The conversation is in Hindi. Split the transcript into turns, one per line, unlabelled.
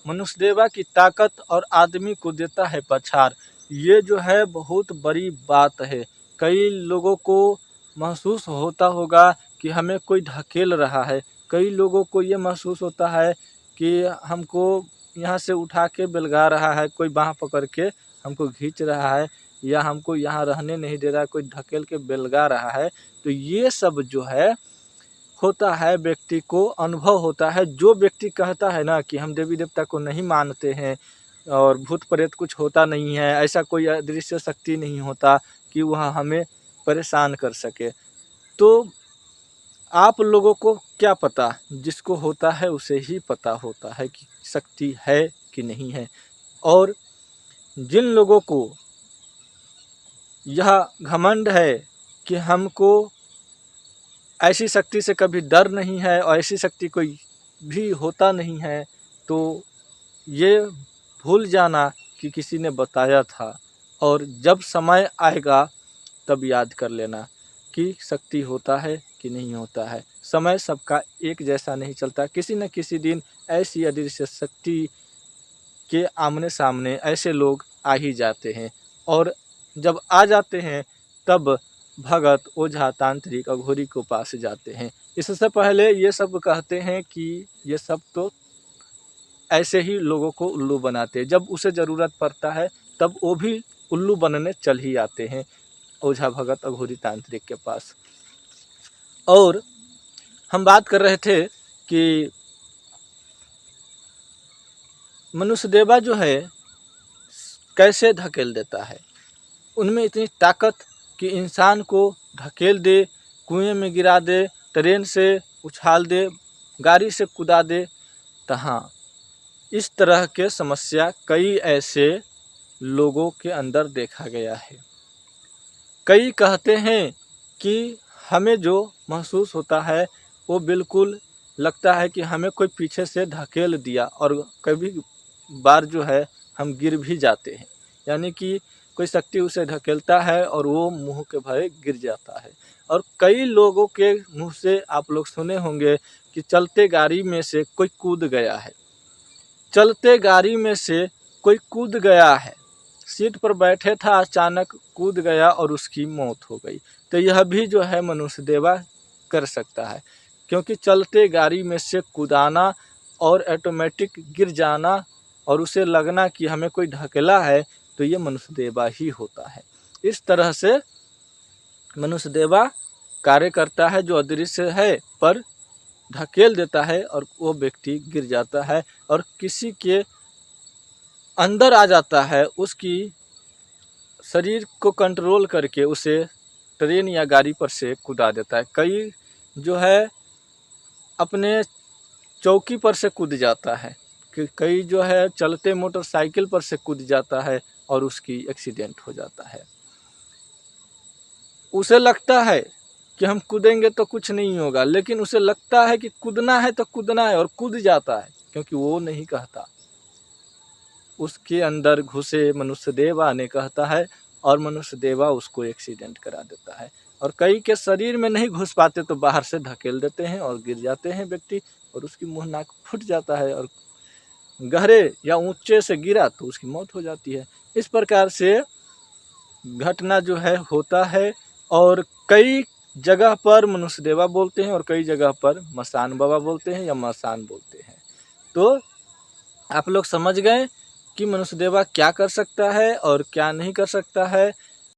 मनुष्यदेवा की ताकत और आदमी को देता है पछाड़। ये जो है बहुत बड़ी बात है। कई लोगों को महसूस होता होगा कि हमें कोई ढकेल रहा है। कई लोगों को ये महसूस होता है कि हमको यहाँ से उठा के बेलगा रहा है, कोई बाँह पकड़ के हमको खींच रहा है, या हमको यहाँ रहने नहीं दे रहा है, कोई ढकेल के बेलगा रहा है। तो ये सब जो है होता है, व्यक्ति को अनुभव होता है। जो व्यक्ति कहता है ना कि हम देवी देवता को नहीं मानते हैं और भूत प्रेत कुछ होता नहीं है, ऐसा कोई अदृश्य शक्ति नहीं होता कि वह हमें परेशान कर सके, तो आप लोगों को क्या पता, जिसको होता है उसे ही पता होता है कि शक्ति है कि नहीं है। और जिन लोगों को यह घमंड है कि हमको ऐसी शक्ति से कभी डर नहीं है और ऐसी शक्ति कोई भी होता नहीं है, तो ये भूल जाना कि किसी ने बताया था, और जब समय आएगा तब याद कर लेना कि शक्ति होता है कि नहीं होता है। समय सबका एक जैसा नहीं चलता, किसी न किसी दिन ऐसी अदृश्य शक्ति के आमने सामने ऐसे लोग आ ही जाते हैं, और जब आ जाते हैं तब भगत, ओझा, तांत्रिक, अघोरी के पास जाते हैं। इससे पहले ये सब कहते हैं कि ये सब तो ऐसे ही लोगों को उल्लू बनाते हैं। जब उसे ज़रूरत पड़ता है तब वो भी उल्लू बनने चल ही आते हैं ओझा, भगत, अघोरी, तांत्रिक के पास। और हम बात कर रहे थे कि मनुष्यदेवा जो है कैसे धकेल देता है। उनमें इतनी ताकत कि इंसान को ढकेल दे, कुएं में गिरा दे, ट्रेन से उछाल दे, गाड़ी से कूदा दे। तो हाँ, इस तरह के समस्या कई ऐसे लोगों के अंदर देखा गया है। कई कहते हैं कि हमें जो महसूस होता है वो बिल्कुल लगता है कि हमें कोई पीछे से ढकेल दिया, और कभी बार जो है हम गिर भी जाते हैं, यानी कि कोई शक्ति उसे ढकेलता है और वो मुंह के भरे गिर जाता है। और कई लोगों के मुंह से आप लोग सुने होंगे कि चलते गाड़ी में से कोई कूद गया है, चलते गाड़ी में से कोई कूद गया है, सीट पर बैठे था, अचानक कूद गया और उसकी मौत हो गई। तो यह भी जो है मनुष्यदेवा कर सकता है, क्योंकि चलते गाड़ी में से कूदाना और ऑटोमेटिक गिर जाना और उसे लगना कि हमें कोई ढकेला है, तो ये मनुष्यदेवा ही होता है। इस तरह से मनुष्यदेवा कार्य करता है, जो अदृश्य है पर ढकेल देता है और वो व्यक्ति गिर जाता है और किसी के अंदर आ जाता है, उसकी शरीर को कंट्रोल करके उसे ट्रेन या गाड़ी पर से कूदा देता है। कई जो है अपने चौकी पर से कूद जाता है, कि कई जो है चलते मोटरसाइकिल पर से कूद जाता है और उसकी एक्सीडेंट हो जाता है। उसे लगता है कि हम कूदेंगे तो कुछ नहीं होगा, लेकिन उसे लगता है कि कूदना है तो कूदना है, और कूद जाता है, क्योंकि वो नहीं कहता, उसके अंदर घुसे मनुष्यदेवा ने कहता है, और मनुष्यदेवा उसको एक्सीडेंट करा देता है। और कई के शरीर में नहीं घुस पाते तो बाहर से धकेल देते हैं और गिर जाते हैं व्यक्ति, और उसकी मुंह नाक फूट जाता है, और गहरे या ऊंचे से गिरा तो उसकी मौत हो जाती है। इस प्रकार से घटना जो है होता है, और कई जगह पर मनुष्यदेवा बोलते हैं और कई जगह पर मसान बाबा बोलते हैं या मसान बोलते हैं। तो आप लोग समझ गए कि मनुष्यदेवा क्या कर सकता है और क्या नहीं कर सकता है।